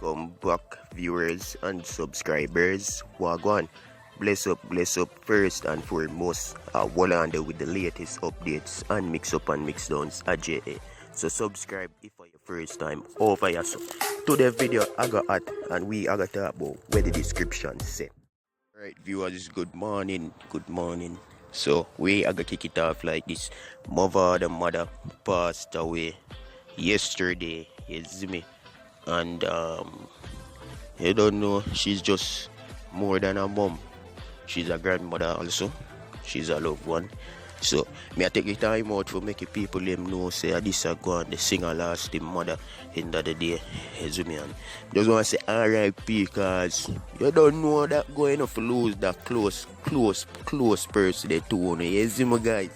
Welcome back, viewers and subscribers. Wagwan. Bless up first and foremost. Wull with the latest updates and mix up and mix downs at JA. So subscribe if for your first time over here. So today's video I got at and we are going to talk about where the description say. Alright viewers, good morning. So we are going to kick it off like this. Mavado mother passed away yesterday, you see me, and you don't know, she's just more than a mom. She's a grandmother also. She's a loved one. So me I take the time out for make people them know say this a go on the singer last the mother end of the day. You see me, and just want to say R.I.P. because you don't know that going to lose that close person they two on. You see me guys.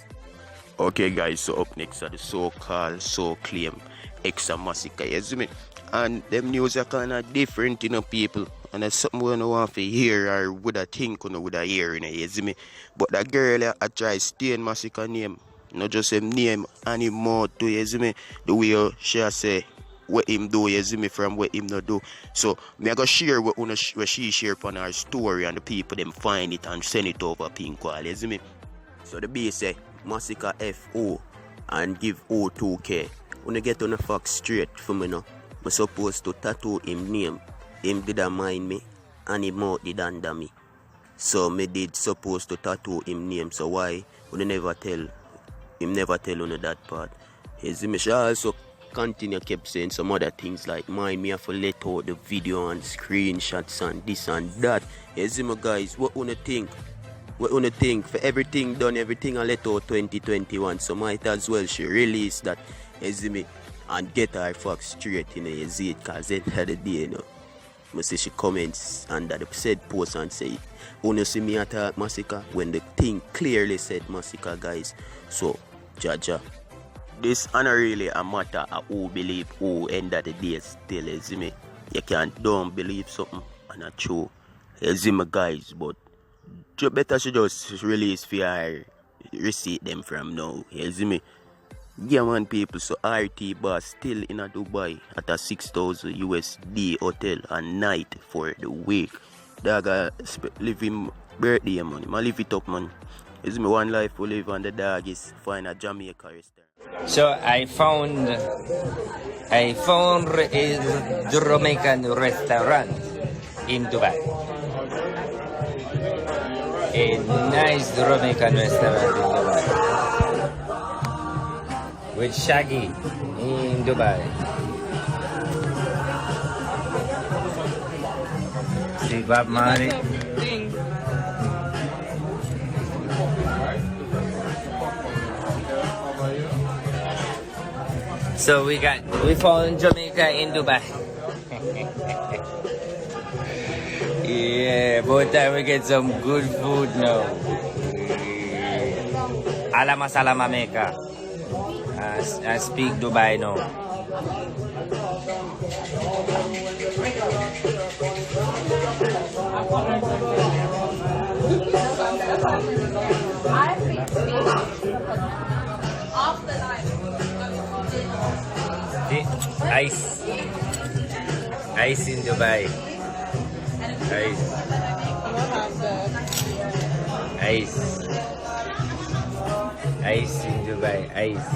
Okay guys, so up next are the so-called, so-claimed ex-Masicka, you see me? And them news are kind of different, you know, people. And that's something we don't want to hear or would I think, would I hear, you see me? But that girl, I try to stay in Masicka name. Not just him name anymore too, you see me? The way she say what him do, you see me, from what him not do. So, me I go share what she share on her story and the people them find it and send it over pink wall, you see me? So the base say, Masicka FO and give O2K. When I get on the facts straight for me now, I'm supposed to tattoo him name. Him didn't mind me and him mouth did under me. So me did supposed to tattoo him name. So why would I never tell him on that part? You see me, she also continue kept saying some other things like mind me have to let out the video and screenshots and this and that. You see me guys, what wanna think? What wanna think? For everything done, everything I let out 2021. So might as well she release that, you see me, and get her facts straight, you know, you see it, cause at the end of the day, you know. I see she comments under the said post and say, wanna see me attack Masicka when the thing clearly said Masicka guys. So Jaja. This ain't really a matter of who believe who end of the day still, you see me. You don't believe something and not true. You see me guys, but you better she just release for her receipt them from now. You see me? Yeah man people, so RT boss still in a Dubai at a 6,000 USD hotel a night for the week. Dog live him birthday man. I live it up man. You see me, one life we live and the dog is find a Jamaican restaurant. So I found a Jamaican restaurant in Dubai. A nice Jamaican restaurant in Dubai. With Shaggy in Dubai. See Bob Marley. So we found Jamaica in Dubai. Yeah, both time we get some good food now. Alama salama meka. I speak Dubai now. Ice in Dubai. Ice in Dubai. Ice.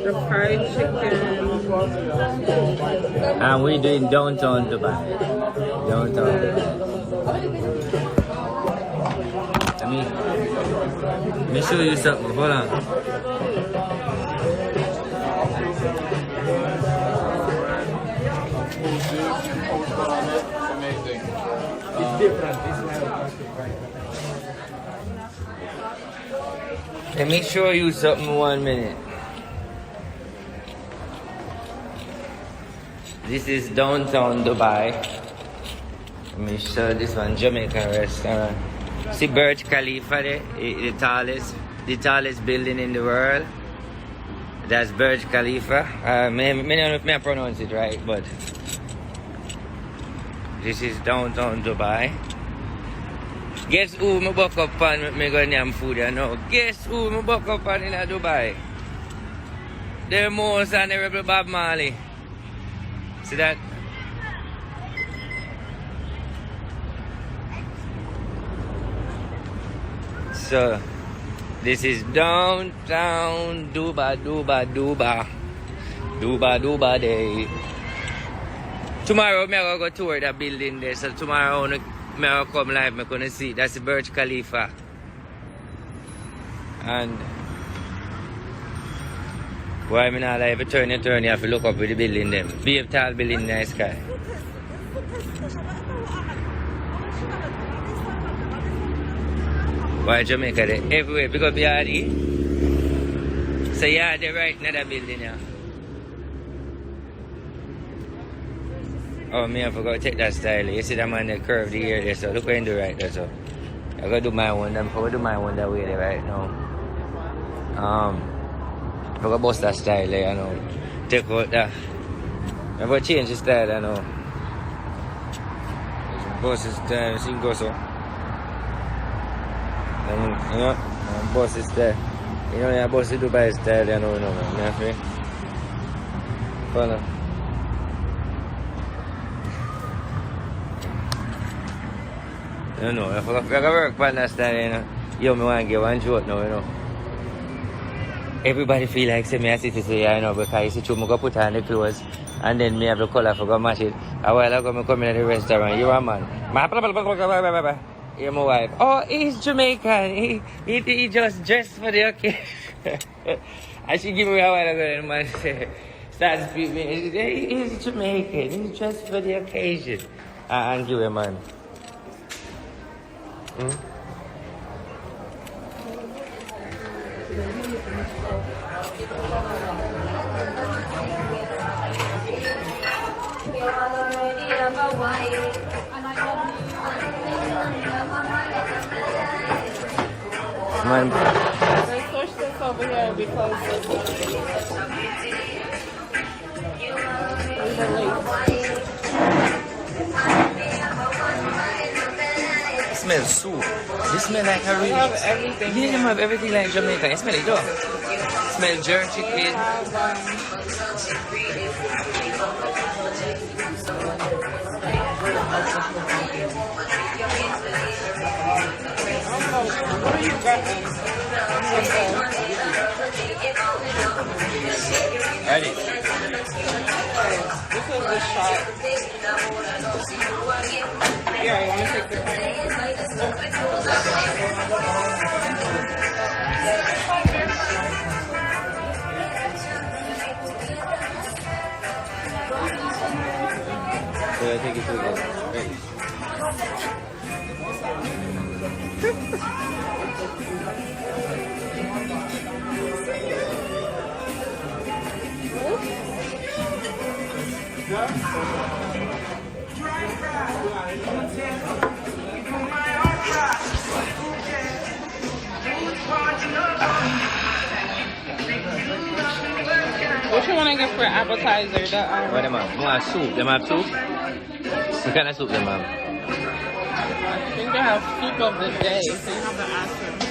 The fried chicken. And we're doing downtown Dubai. Let me show you something. Hold on. Amazing. It's different. Let me show you something 1 minute. This is downtown Dubai. Let me show this one, Jamaican restaurant. See Burj Khalifa there, the tallest building in the world. That's Burj Khalifa. May don't know if I pronounce it right, but this is downtown Dubai. Guess who me buck up on with me go name food you know? Guess who me buck up on in Dubai? The most honorable Bob Marley. See that? So this is downtown Dubai day. Tomorrow me gonna go tour that building there. So tomorrow me gonna come live, me gonna see. That's the Burj Khalifa. And why me not live turn, you have to look up with the building them. Be a tall building in the sky. Why Jamaica there? Everywhere, pick up Yardy. So yeah, they're right in that building now. Oh, me, I forgot to take that style. You see that man that curve the ear there, so look what I do right there, so. I gotta do my one, I'm gonna do my one that way there right now. I gotta bust that style there, you know. Take out that. I'm gonna change the style, I know. Bust the style, see go so. And, you know, bust the style. You know, I bust the Dubai style, you know, man. You know what I mean? Follow. You know, if I gotta work on that style, you know. Yo, me want to get one joke now, you know. Everybody feel like say me I sit to say, you know, because you see true, I go put on the clothes and then me have the color for go match it. A while ago, I come in the restaurant, you a man. You're my wife. Oh, he's Jamaican. He just dressed for the occasion. And she give me a while ago and man starts speaking. He's Jamaican. He's dressed for the occasion. And give a man. Man. Let's push this over here because It smells soup. This smells like a real. everything. Yeah, you have everything like Jamaican. It smells it though. Smell jerk chicken. What are you grabbing? Ready? This is the shot. Yeah, you want to take the So I think it's okay. Ready? What you want to get for appetizer? What am I? Want soup? Them have soup? What kind of soup them have? I think they have soup of the day, so you have to ask them.